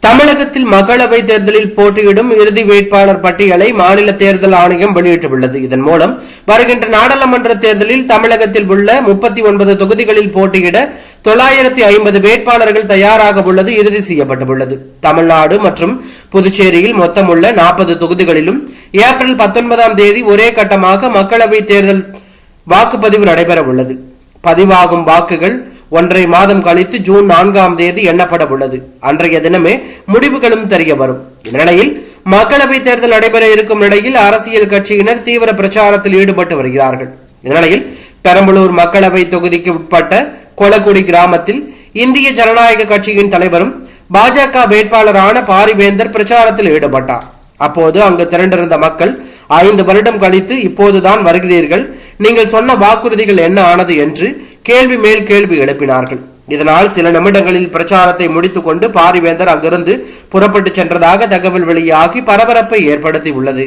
தமிழகத்தில் மக்களவை தேர்தலில் போட்டியிடும் இறுதி வேட்பாளர் பட்டியலை மாநில தேர்தல் ஆணையம் வெளியிட்டுள்ளது. இதன் மூலம் வருகின்ற நாடாளுமன்ற தேர்தலில் தமிழகத்தில் உள்ள 39 தொகுதிகளில் போட்டியிட 950 வேட்பாளர்கள் தயாராக உள்ளது இறுதி செய்யப்பட்டுள்ளது. தமிழ்நாடு மற்றும் புதுச்சேரியில் மொத்தம் உள்ள 40 தொகுதிகளிலும் ஏப்ரல் 19ஆம் தேதி ஒரே கட்டமாக மக்களவை தேர்தல் வாக்குப்பதிவு நடைபெற உள்ளது. பதிவாகும் வாக்குகள் 1.5 மாதம் கழித்து ஜூன் 4ஆம் தேதி எண்ணப்பட உள்ளது. அன்றைய தினமே முடிவுகளும் தெரிய வரும். இந்நிலையில் மக்களவை தேர்தல் நடைபெற இருக்கும் நிலையில் அரசியல் கட்சியினர் தீவிர பிரச்சாரத்தில் ஈடுபட்டு வருகிறார்கள். இந்நிலையில் பெரம்பலூர் மக்களவை தொகுதிக்கு உட்பட்ட கொளக்குடி கிராமத்தில் இந்திய ஜனநாயக கட்சியின் தலைவரும் பாஜக வேட்பாளரான பாரிவேந்தர் பிரச்சாரத்தில் ஈடுபட்டார். அப்போது அங்கு திரண்டிருந்த மக்கள் 5 வருடம் கழித்து இப்போதுதான் வருகிறீர்கள், நீங்கள் சொன்ன வாக்குறுதிகள் என்ன ஆனது என்று கேள்வி மேல் கேள்வி எழுப்பினார்கள். இதனால் சில நிமிடங்களில் பிரச்சாரத்தை முடித்துக் கொண்டு பாரிவேந்தர் அங்கிருந்து புறப்பட்டு சென்றதாக தகவல் வெளியாகி பரபரப்பை ஏற்படுத்தி உள்ளது.